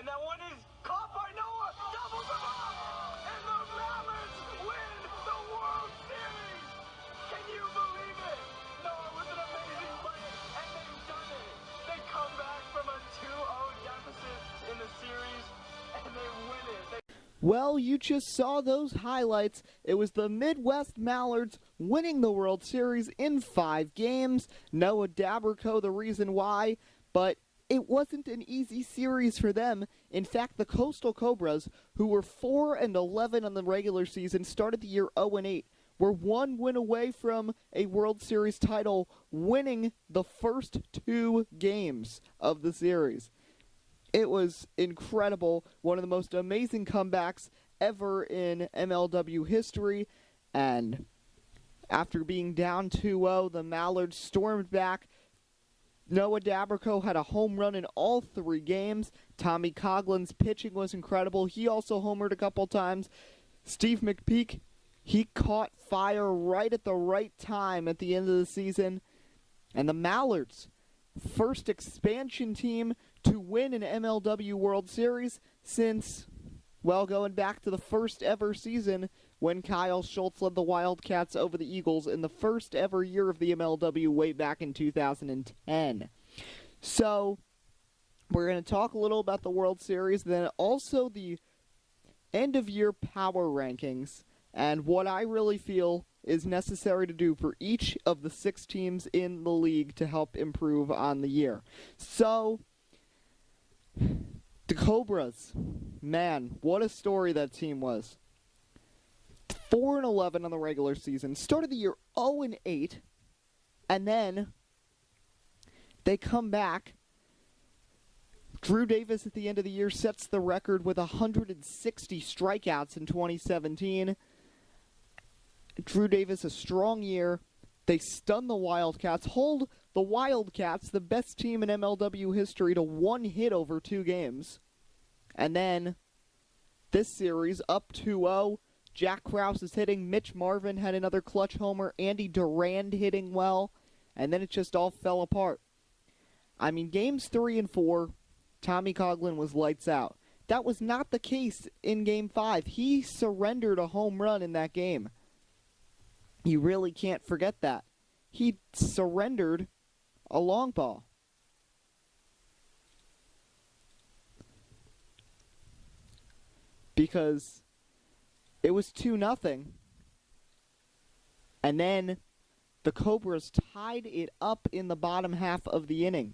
And that one is caught by Noah. Doubles him up. And the Mallards win the World Series. Can you believe it? Noah was an amazing player, and they've done it. They come back from a 2-0 deficit in the series, and they win it. Well, you just saw those highlights. It was the Midwest Mallards winning the World Series in 5 games. Noah Daberco, the reason why, but it wasn't an easy series for them. In fact, the Coastal Cobras, who were 4-11 on the regular season, started the year 0-8, were 1 win away from a World Series title, winning the first 2 games of the series. It was incredible, one of the most amazing comebacks ever in MLW history, and after being down 2-0, the Mallards stormed back. Noah Daberco had a home run in all 3 games. Tommy Coughlin's pitching was incredible. He also homered a couple times. Steve McPeak, he caught fire right at the right time at the end of the season. And the Mallards, first expansion team to win an MLW World Series since, well, going back to the first ever season when Kyle Schultz led the Wildcats over the Eagles in the first ever year of the MLW way back in 2010. So, we're going to talk a little about the World Series, then also the end-of-year power rankings, and what I really feel is necessary to do for each of the 6 teams in the league to help improve on the year. So, the Cobras, man, what a story that team was. 4-11 on the regular season, started the year 0-8, and then they come back. Drew Davis at the end of the year sets the record with 160 strikeouts in 2017. Drew Davis, a strong year. They stun the Wildcats, hold the Wildcats, the best team in MLW history, to 1 hit over 2 games. And then, this series, up 2-0, Jack Krause is hitting, Mitch Marvin had another clutch homer, Andy Durand hitting well, and then it just all fell apart. I mean, games 3 and 4, Tommy Coughlin was lights out. That was not the case in Game 5. He surrendered a home run in that game. You really can't forget that. He surrendered a long ball. Because it was 2-0. And then the Cobras tied it up in the bottom half of the inning.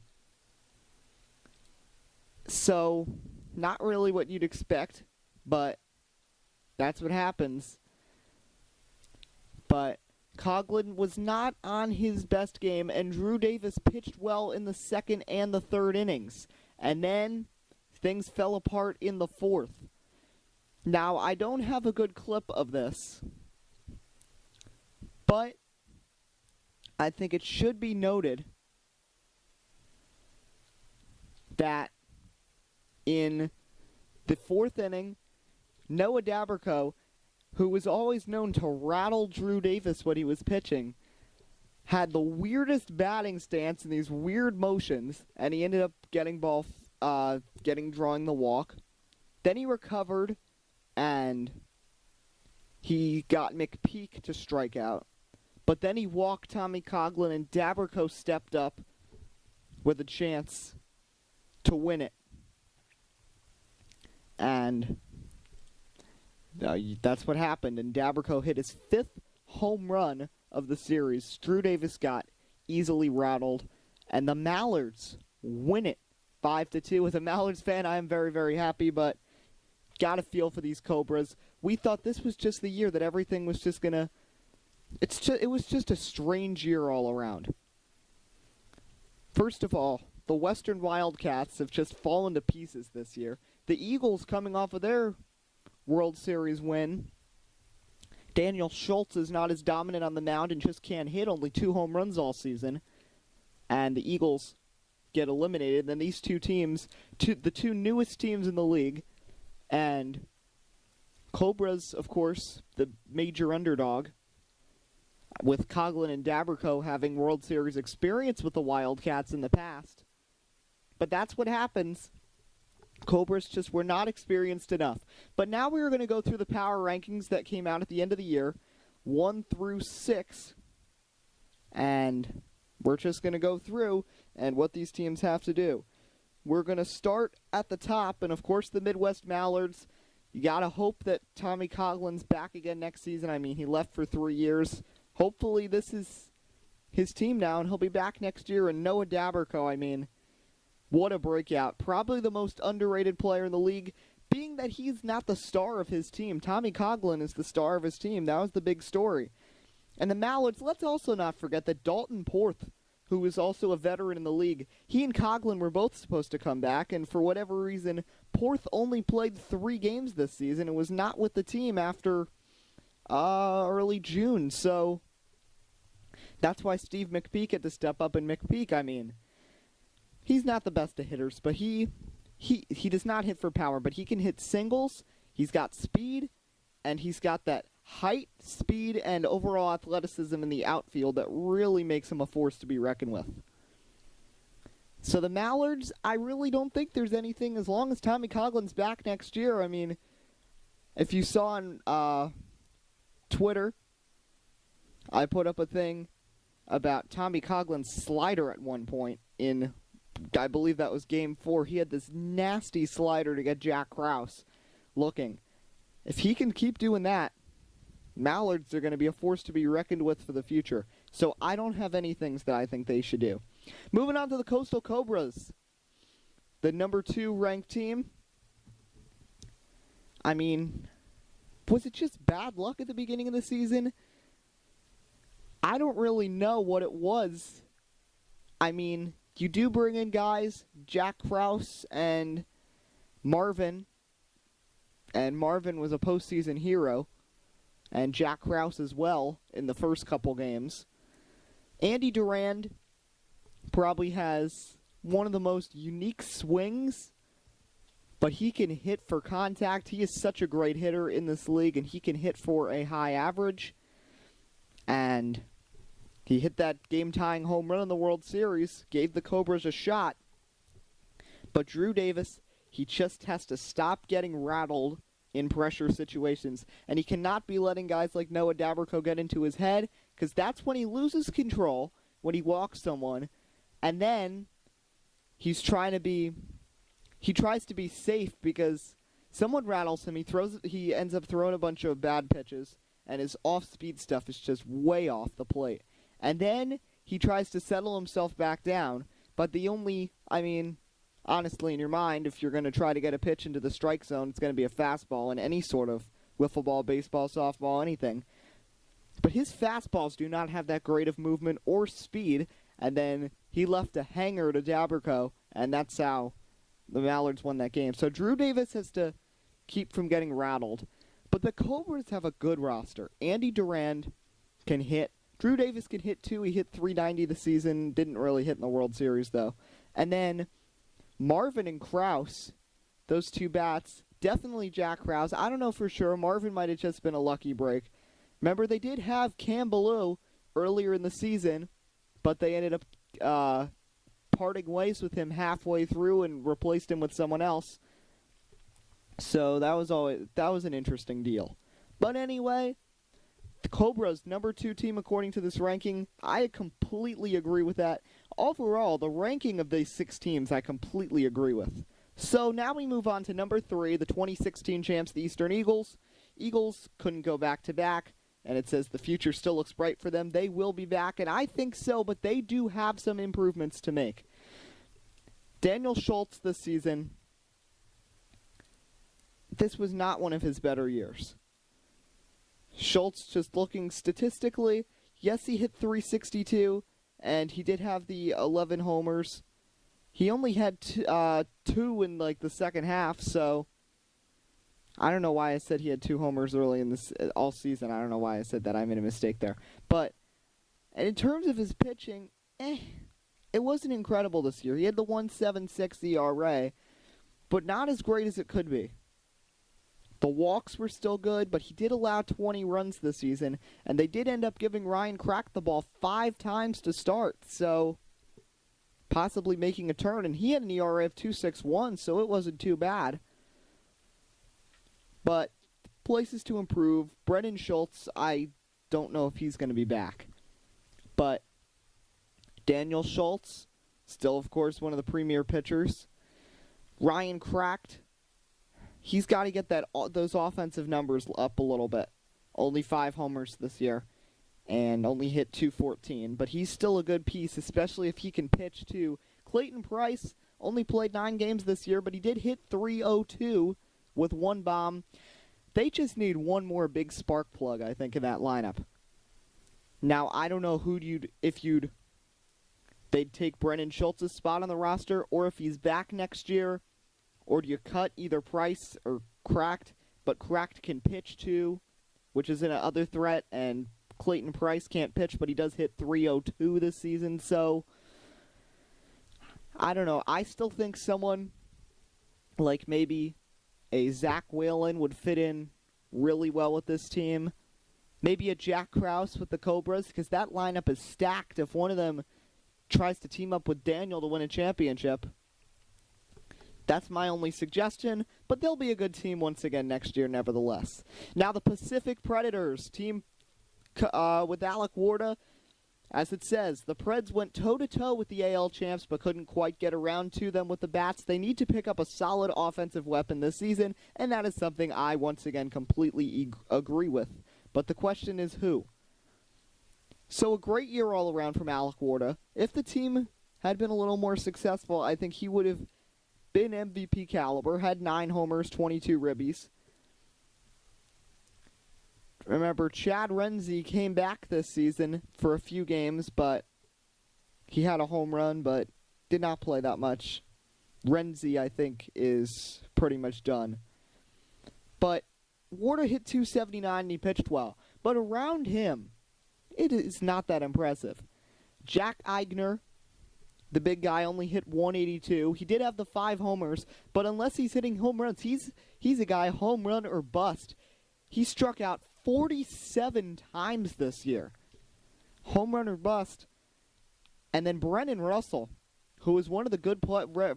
So, not really what you'd expect, but that's what happens. But Coughlin was not on his best game, and Drew Davis pitched well in the 2nd and the 3rd innings. And then things fell apart in the 4th. Now, I don't have a good clip of this, but I think it should be noted that in the 4th inning, Noah Daberco, who was always known to rattle Drew Davis when he was pitching, had the weirdest batting stance and these weird motions, and he ended up drawing the walk. Then he recovered, and he got McPeak to strike out. But then he walked Tommy Coughlin, and Daberco stepped up with a chance to win it. And that's what happened, and Daberco hit his 5th home run of the series. Drew Davis got easily rattled, and the Mallards win it 5-2. As a Mallards fan, I am very, very happy, but got a feel for these Cobras. We thought this was just the year that everything was just gonna... It was just a strange year all around. First of all, the Western Wildcats have just fallen to pieces this year. The Eagles, coming off of their World Series win, Daniel Schultz is not as dominant on the mound and just can't hit, only 2 home runs all season. And the Eagles get eliminated. Then these 2 teams, the 2 newest teams in the league, and Cobras, of course, the major underdog, with Coughlin and Daberco having World Series experience with the Wildcats in the past. But that's what happens Cobras just were not experienced enough. But now we are going to go through the power rankings that came out at the end of the year, 1 through 6. And we're just going to go through and what these teams have to do. We're going to start at the top, and of course the Midwest Mallards. You got to hope that Tommy Coughlin's back again next season. I mean, he left for 3 years. Hopefully this is his team now, and he'll be back next year. And Noah Daberco, I mean, what a breakout. Probably the most underrated player in the league, being that he's not the star of his team. Tommy Coughlin is the star of his team. That was the big story. And the Mallards, let's also not forget that Dalton Porth, who is also a veteran in the league, he and Coughlin were both supposed to come back, and for whatever reason, Porth only played 3 games this season and was not with the team after early June. So that's why Steve McPeak had to step up. And McPeak, I mean, he's not the best of hitters, but he does not hit for power, but he can hit singles. He's got speed, and he's got that height, speed, and overall athleticism in the outfield that really makes him a force to be reckoned with. So the Mallards, I really don't think there's anything, as long as Tommy Coughlin's back next year. I mean, if you saw on Twitter, I put up a thing about Tommy Coughlin's slider at one point in, I believe that was Game 4. He had this nasty slider to get Jack Krause looking. If he can keep doing that, Mallards are going to be a force to be reckoned with for the future. So I don't have any things that I think they should do. Moving on to the Coastal Cobras, the number 2 ranked team. I mean, was it just bad luck at the beginning of the season? I don't really know what it was. I mean, you do bring in guys, Jack Krause and Marvin was a postseason hero, and Jack Krause as well in the first couple games. Andy Durand probably has one of the most unique swings, but he can hit for contact. He is such a great hitter in this league, and he can hit for a high average. And he hit that game-tying home run in the World Series, gave the Cobras a shot. But Drew Davis, he just has to stop getting rattled in pressure situations, and he cannot be letting guys like Noah Daberco get into his head, because that's when he loses control, when he walks someone, and then he tries to be safe because someone rattles him, he ends up throwing a bunch of bad pitches, and his off-speed stuff is just way off the plate. And then he tries to settle himself back down, but honestly, in your mind, if you're going to try to get a pitch into the strike zone, it's going to be a fastball in any sort of wiffle ball, baseball, softball, anything. But his fastballs do not have that great of movement or speed, and then he left a hanger to Daberco, and that's how the Mallards won that game. So Drew Davis has to keep from getting rattled. But the Cobras have a good roster. Andy Durand can hit. Drew Davis can hit too. He hit .390 this season. Didn't really hit in the World Series, though. And then Marvin and Krause, those 2 bats, definitely Jack Krause. I don't know for sure. Marvin might have just been a lucky break. Remember, they did have Cam Ballou earlier in the season, but they ended up parting ways with him halfway through and replaced him with someone else. So that was an interesting deal. But anyway, the Cobras, number 2 team according to this ranking. I completely agree with that. Overall, the ranking of these 6 teams I completely agree with. So now we move on to number 3, the 2016 champs, the Eastern Eagles. Eagles couldn't go back-to-back, and it says the future still looks bright for them. They will be back, and I think so, but they do have some improvements to make. Daniel Schultz this season, this was not one of his better years. Schultz, just looking statistically, yes, he hit .362, and he did have the 11 homers. He only had 2 in the second half, so I don't know why I said he had 2 homers early in this all season. I don't know why I said that. I made a mistake there. But and in terms of his pitching, it wasn't incredible this year. He had the 1.76 ERA, but not as great as it could be. The walks were still good, but he did allow 20 runs this season, and they did end up giving Ryan Crack the ball 5 times to start. So possibly making a turn, and he had an ERA of 2.61, so it wasn't too bad. But places to improve. Brennan Schultz, I don't know if he's going to be back. But Daniel Schultz, still, of course, one of the premier pitchers. Ryan Cracked, he's got to get those offensive numbers up a little bit. Only 5 homers this year and only hit 214. But he's still a good piece, especially if he can pitch too. Clayton Price only played 9 games this year, but he did hit .302 with 1 bomb. They just need one more big spark plug, I think, in that lineup. Now, I don't know they'd take Brennan Schultz's spot on the roster, or if he's back next year, or do you cut either Price or Cracked, but Cracked can pitch too, which is another threat, and Clayton Price can't pitch, but he does hit .302 this season, so I don't know. I still think someone like maybe a Zach Whalen would fit in really well with this team. Maybe a Jack Krause with the Cobras, because that lineup is stacked if one of them tries to team up with Daniel to win a championship. That's my only suggestion, but they'll be a good team once again next year nevertheless. Now the Pacific Predators, team with Alec Warda. As it says, the Preds went toe-to-toe with the AL champs but couldn't quite get around to them with the bats. They need to pick up a solid offensive weapon this season, and that is something I once again completely agree with. But the question is who? So a great year all around from Alec Warda. If the team had been a little more successful, I think he would have been MVP caliber, had 9 homers, 22 ribbies. Remember, Chad Renzi came back this season for a few games, but he had a home run, but did not play that much. Renzi, I think, is pretty much done. But Warda hit .279 and he pitched well. But around him, it is not that impressive. Jack Eigner, the big guy, only hit .182. He did have the 5 homers, but unless he's hitting home runs, he's a guy home run or bust. He struck out 47 times this year. Home run or bust. And then Brennan Russell, who was one of the good,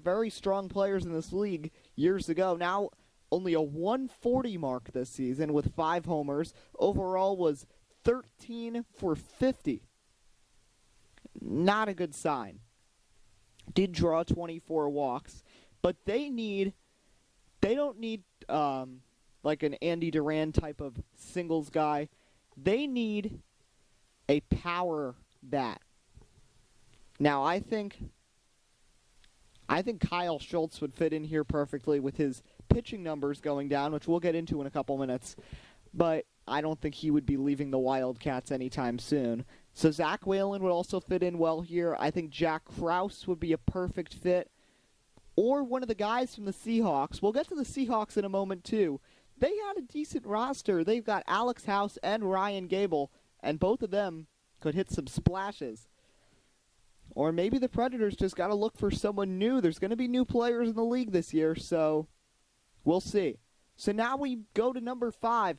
very strong players in this league years ago, now only a 140 mark this season with 5 homers. Overall was 13 for 50. Not a good sign. Did draw 24 walks, but they don't need like an Andy Duran type of singles guy. They need a power bat. Now, I think Kyle Schultz would fit in here perfectly with his pitching numbers going down, which we'll get into in a couple minutes. But I don't think he would be leaving the Wildcats anytime soon. So Zach Whalen would also fit in well here. I think Jack Krause would be a perfect fit. Or one of the guys from the Seahawks. We'll get to the Seahawks in a moment, too. They had a decent roster. They've got Alex House and Ryan Gable, and both of them could hit some splashes. Or maybe the Predators just got to look for someone new. There's going to be new players in the league this year, so we'll see. So now we go to number 5.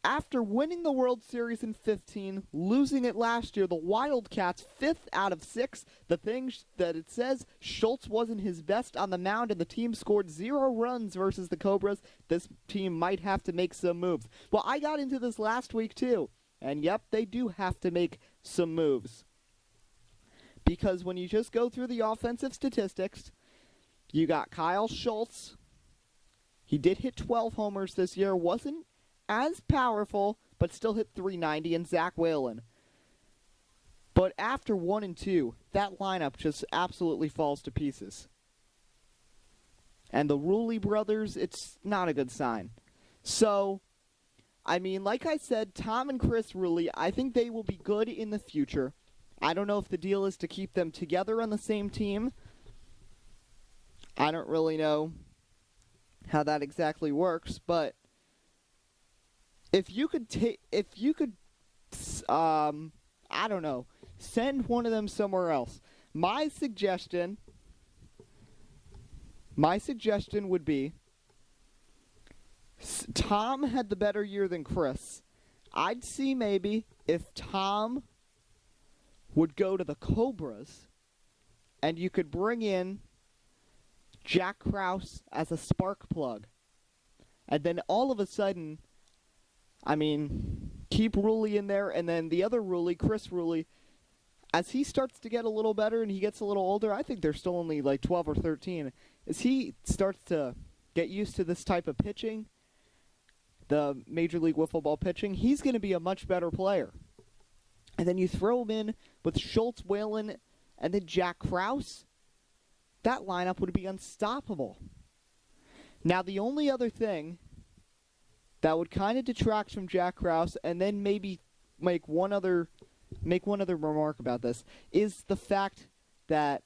After winning the World Series in 2015, losing it last year, the Wildcats 5th out of 6. The thing that it says, Schultz wasn't his best on the mound and the team scored 0 runs versus the Cobras. This team might have to make some moves. Well, I got into this last week too, and yep, they do have to make some moves. Because when you just go through the offensive statistics, you got Kyle Schultz. He did hit 12 homers this year, wasn't as powerful, but still hit .390, and Zach Whalen. But after 1 and 2, that lineup just absolutely falls to pieces. And the Ruley brothers, it's not a good sign. So, I mean, like I said, Tom and Chris Ruley, I think they will be good in the future. I don't know if the deal is to keep them together on the same team. I don't really know how that exactly works, but if you could I don't know, send one of them somewhere else. My suggestion would be Tom had the better year than Chris. I'd see maybe if Tom would go to the Cobras and you could bring in Jack Krause as a spark plug. And then all of a sudden, keep Rulli in there, and then the other Rulli, Chris Rulli, as he starts to get a little better and he gets a little older, I think they're still only like 12 or 13, as he starts to get used to this type of pitching, the Major League Wiffle Ball pitching, he's going to be a much better player. And then you throw him in with Schultz, Whalen, and then Jack Krause, that lineup would be unstoppable. Now, the only other thing that would kind of detract from Jack Krause, and then maybe make one other remark about this, is the fact that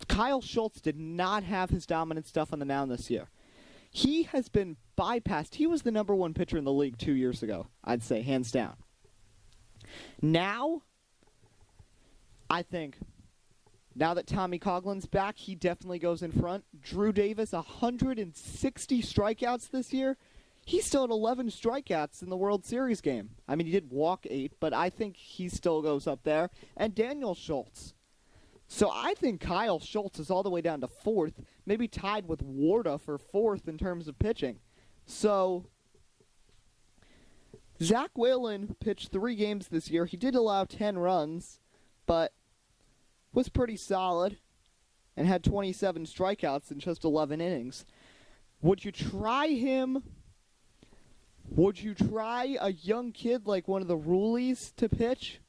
Kyle Schultz did not have his dominant stuff on the mound this year. He has been bypassed. He was the number one pitcher in the league 2 years ago, I'd say, hands down. Now, I think, now that Tommy Coughlin's back, he definitely goes in front. Drew Davis, 160 strikeouts this year. He still had 11 strikeouts in the World Series game. He did walk 8, but I think he still goes up there. And Daniel Schultz. So I think Kyle Schultz is all the way down to 4th, maybe tied with Warda for 4th in terms of pitching. So Zach Whalen pitched 3 games this year. He did allow 10 runs, but was pretty solid and had 27 strikeouts in just 11 innings. Would you try him? Would you try a young kid like one of the Rullis to pitch?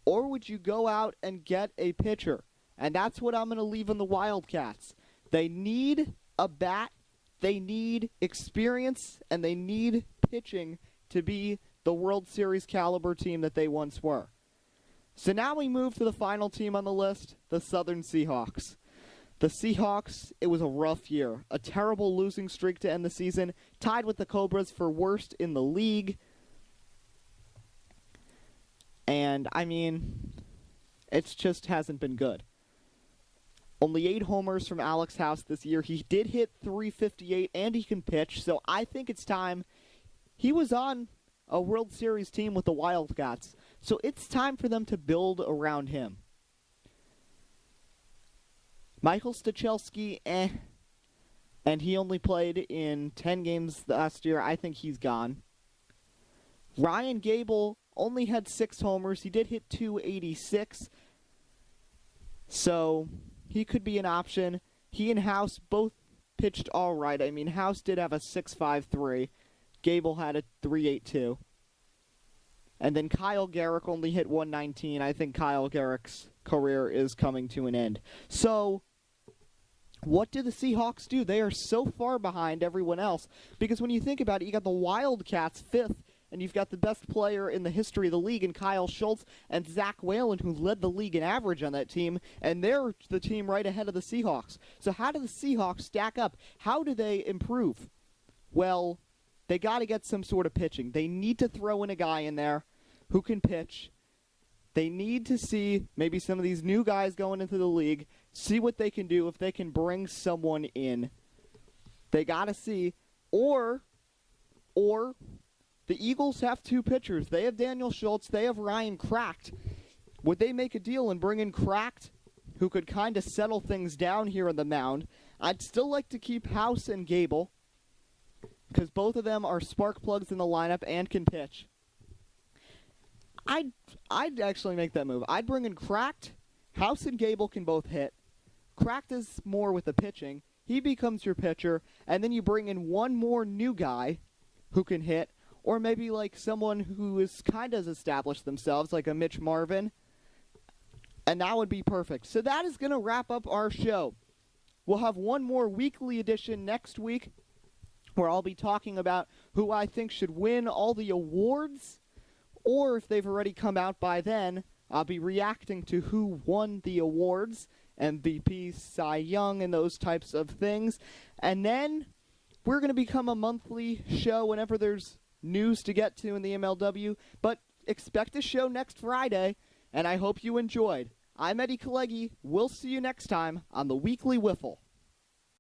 Or would you go out and get a pitcher? And that's what I'm going to leave on the Wildcats. They need a bat, they need experience, and they need pitching to be the World Series caliber team that they once were. So now we move to the final team on the list, the Southern Seahawks. The Seahawks, it was a rough year. A terrible losing streak to end the season, tied with the Cobras for worst in the league. And, it just hasn't been good. Only 8 homers from Alex House this year. He did hit .358, and he can pitch, so I think it's time. He was on a World Series team with the Wildcats, so it's time for them to build around him. Michael Stachelski, and he only played in 10 games last year. I think he's gone. Ryan Gable only had 6 homers. He did hit .286, so he could be an option. He and House both pitched all right. House did have a 6.53. Gable had a 3.82. And then Kyle Garrick only hit .119. I think Kyle Garrick's career is coming to an end. So, what do the Seahawks do? They are so far behind everyone else. Because when you think about it, you got the Wildcats 5th, and you've got the best player in the history of the league in Kyle Schultz and Zach Whalen, who led the league in average on that team, and they're the team right ahead of the Seahawks. So how do the Seahawks stack up? How do they improve? Well, they got to get some sort of pitching. They need to throw in a guy in there who can pitch. They need to see maybe some of these new guys going into the league, see what they can do if they can bring someone in. They got to see. Or the Eagles have 2 pitchers. They have Daniel Schultz. They have Ryan Cracked. Would they make a deal and bring in Cracked, who could kind of settle things down here on the mound? I'd still like to keep House and Gable, because both of them are spark plugs in the lineup and can pitch. I'd actually make that move. I'd bring in Cracked. House and Gable can both hit. Cracked is more with the pitching. He becomes your pitcher, and then you bring in one more new guy who can hit, or maybe like someone who is kind of established themselves, like a Mitch Marvin, and that would be perfect. So that is going to wrap up our show. We'll have one more weekly edition next week, where I'll be talking about who I think should win all the awards, or if they've already come out by then, I'll be reacting to who won the awards, MVP, Cy Young, and those types of things. And then we're going to become a monthly show whenever there's news to get to in the MLW. But expect a show next Friday, and I hope you enjoyed. I'm Eddie Kalegi. We'll see you next time on the Weekly Wiffle.